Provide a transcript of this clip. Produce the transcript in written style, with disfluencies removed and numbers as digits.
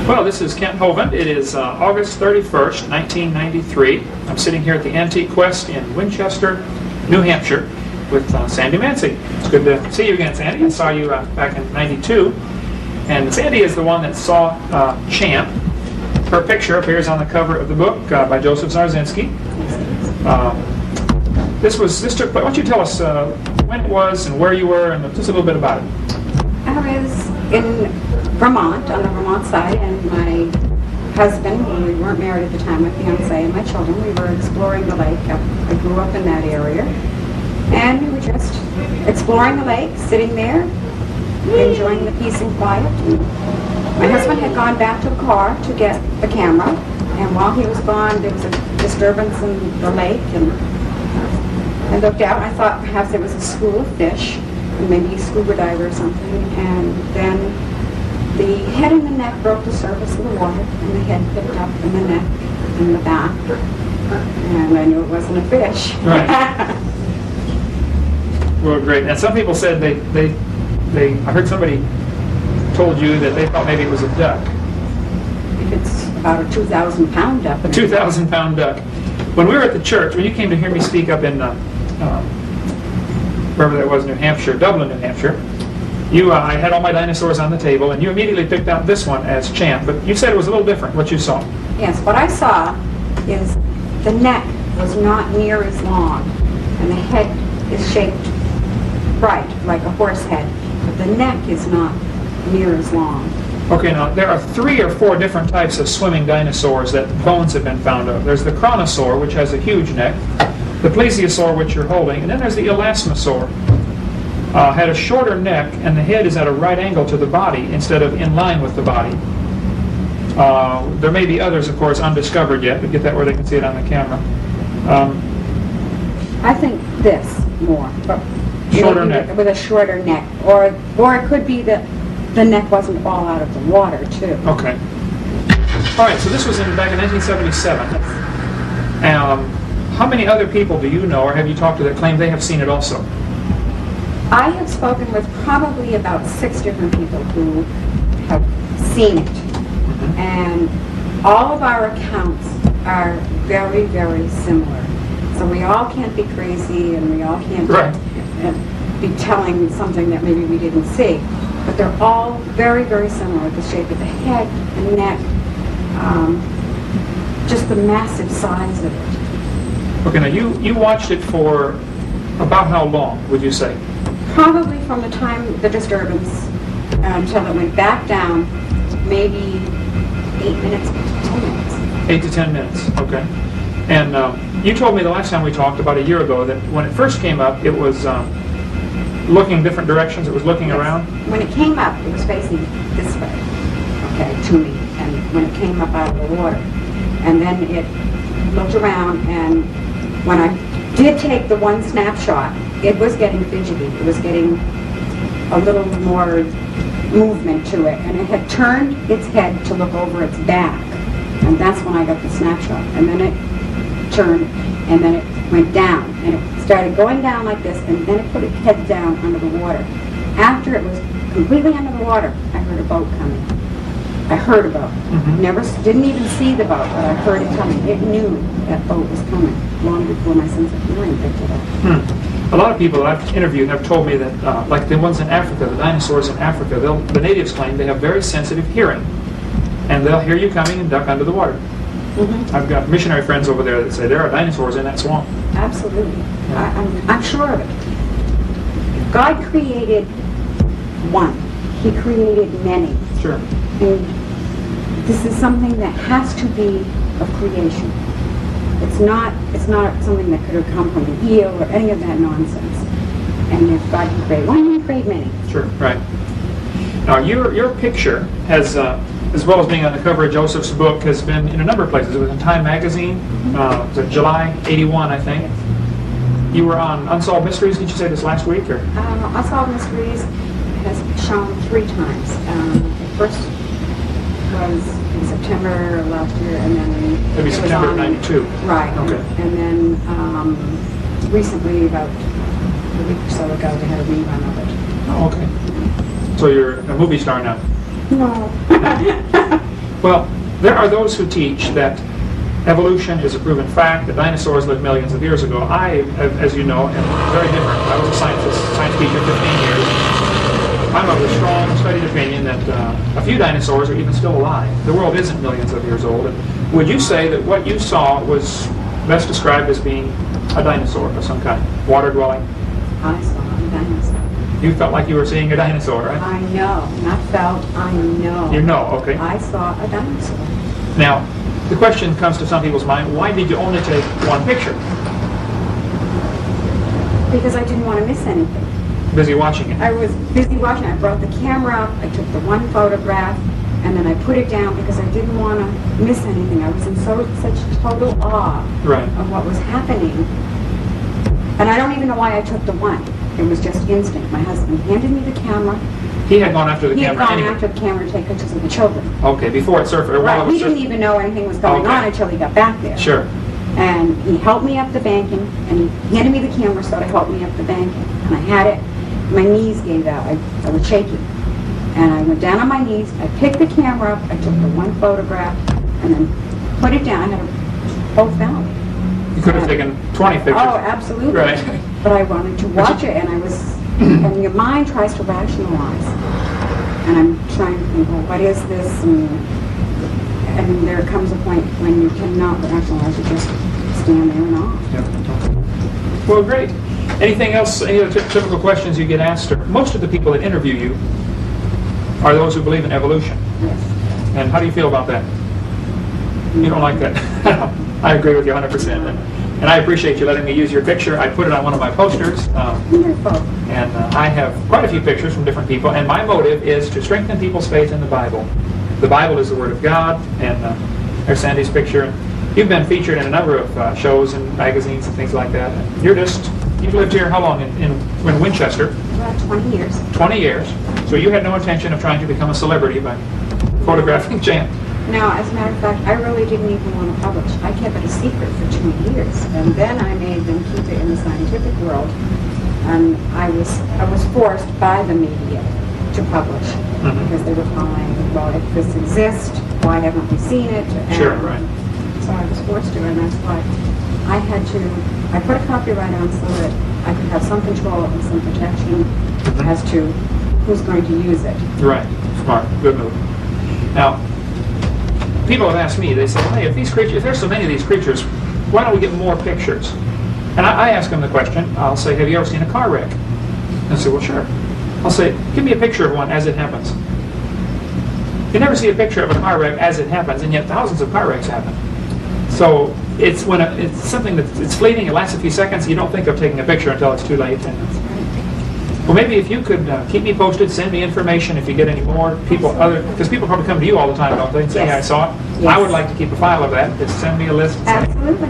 Well, this is Kent Hovind. It is August 31st, 1993. I'm sitting here at the Antique Quest in Winchester, New Hampshire, with Sandy Mancy. It's good to see you again, Sandy. I saw you back in '92. And Sandy is the one that saw Champ. Her picture appears on the cover of the book by Joseph Zarzinski. This took place. Why don't you tell us when it was and where you were and just a little bit about it? I was in Vermont, on the Vermont side, and my husband, well, we weren't married at the time, my fiance and my children, we were exploring the lake. I grew up in that area. And we were just exploring the lake, sitting there, enjoying the peace and quiet. And my husband had gone back to the car to get the camera, and while he was gone, there was a disturbance in the lake, and I looked out, and I thought perhaps it was a school of fish, maybe a scuba diver or something, and then the head and the neck broke the surface of the water, and the head picked up, and the neck, and the back, and I knew it wasn't a fish. Right. Well, great. And some people said I heard somebody told you that they thought maybe it was a duck. It's about a 2,000-pound duck. A 2,000-pound duck. When we were at the church, when you came to hear me speak up in wherever that was, New Hampshire, Dublin, New Hampshire, I had all my dinosaurs on the table, and you immediately picked out this one as Champ, but you said it was a little different, what you saw. Yes, what I saw is the neck was not near as long, and the head is shaped right, like a horse head, but the neck is not near as long. Okay, now there are 3 or 4 different types of swimming dinosaurs that bones have been found of. There's the chronosaur, which has a huge neck, the plesiosaur, which you're holding, and then there's the elasmosaur. Had a shorter neck, and the head is at a right angle to the body instead of in line with the body. There may be others, of course, undiscovered yet, but get that where they can see it on the camera. I think this more, but shorter neck. With a shorter neck, or it could be that the neck wasn't all out of the water too. Okay. All right. So this was back in 1977. How many other people do you know, or have you talked to that claim they have seen it also? I have spoken with probably about 6 different people who have seen it, and all of our accounts are very, very similar. So we all can't be crazy, and we all can't be telling something that maybe we didn't see. But they're all very, very similar. The shape of the head, the neck, just the massive size of it. Okay, now you watched it for about how long, would you say? Probably from the time the disturbance until it went back down, maybe 8 minutes, 10 minutes. 8 to 10 minutes, okay. And you told me the last time we talked, about a year ago, that when it first came up, it was looking different directions, it was looking around? When it came up, it was facing this way, okay, to me, and when it came up out of the water. And then it looked around, and when I did take the one snapshot, it was getting fidgety. It was getting a little more movement to it, and it had turned its head to look over its back, and that's when I got the snapshot. And then it turned, and then it went down, and it started going down like this, and then it put its head down under the water. After it was completely under the water, I heard a boat coming. I heard a boat. Didn't even see the boat, but I heard it coming. It knew that boat was coming long before my sense of hearing picked it up. A lot of people that I've interviewed have told me that, like the ones in Africa, the dinosaurs in Africa, the natives claim they have very sensitive hearing, and they'll hear you coming and duck under the water. I've got missionary friends over there that say there are dinosaurs in that swamp. Absolutely. I'm sure of it. God created one. He created many. Sure. And this is something that has to be of creation. It's not something that could have come from an eel or any of that nonsense. And if God can create one, He can create many. Sure, right. Now your picture has, as well as being on the cover of Joseph's book, has been in a number of places. It was in Time magazine, it was in July '81, I think. You were on Unsolved Mysteries, did you say this last week? Or? Unsolved Mysteries has shown 3 times. The first was in September of last year, and then Maybe September of '92. Right. Okay. And then recently, about a week or so ago, they had a rerun of it. Oh, okay. So you're a movie star now. No. Well, there are those who teach that evolution is a proven fact, that dinosaurs lived millions of years ago. I, as you know, am very different. I was a science teacher 15 years. I'm of the strong, studied opinion that a few dinosaurs are even still alive. The world isn't millions of years old. And would you say that what you saw was best described as being a dinosaur of some kind, water-dwelling? I saw a dinosaur. You felt like you were seeing a dinosaur, right? I know, not felt, I know. You know, okay. I saw a dinosaur. Now, the question comes to some people's mind, why did you only take one picture? Because I didn't want to miss anything. Busy watching it. I was busy watching. I brought the camera up, I took the one photograph, and then I put it down because I didn't want to miss anything. I was in such total awe Right. of what was happening. And I don't even know why I took the one. It was just instinct. My husband handed me the camera. He had gone after the He had camera gone anyway. after the camera to take pictures of the children. Okay, before it surfaced. Or while Right. it was We didn't surfacing. even know anything was going Okay. on until he got back there. Sure. And he helped me up the banking, and he handed me the camera so to help me up the banking. And I had it. My knees gave out. I was shaking. And I went down on my knees. I picked the camera up. I took the one photograph and then put it down. I had them both out. You could have taken 20 pictures. Oh, absolutely. Right. But I wanted to watch it, and I was, and your mind tries to rationalize. And I'm trying to think, well, what is this? And there comes a point when you cannot rationalize, you just stand there and off. Yeah. Well, great. Anything else, any other typical questions you get asked? Most of the people that interview you are those who believe in evolution. Yes. And how do you feel about that? You don't like that? I agree with you 100%. And I appreciate you letting me use your picture. I put it on one of my posters. Wonderful. And I have quite a few pictures from different people. And my motive is to strengthen people's faith in the Bible. The Bible is the Word of God. And there's Sandy's picture. You've been featured in a number of shows and magazines and things like that. And you've lived here how long in Winchester? About 20 years. 20 years. So you had no intention of trying to become a celebrity by photographing Jan. No, as a matter of fact, I really didn't even want to publish. I kept it a secret for 2 years. And then I made them keep it in the scientific world. And I was forced by the media to publish. Mhm. Because they were calling, well, if this exists, why haven't we seen it? And Sure, right. so I was forced to, and that's why I put a copyright on so that I could have some control and some protection as to who's going to use it. Right. Smart. Good move. Now, people have asked me, they say, hey, if there's so many of these creatures, why don't we get more pictures? And I ask them the question, I'll say, have you ever seen a car wreck? And they say, well, sure. I'll say, give me a picture of one as it happens. You never see a picture of a car wreck as it happens, and yet thousands of car wrecks happen. So it's something that's fleeting, it lasts a few seconds, you don't think of taking a picture until it's too late. Well, maybe if you could keep me posted, send me information if you get any more people, because people probably come to you all the time, don't they, and say, Yes. hey, I saw it. Yes. I would like to keep a file of that. Just send me a list. Absolutely.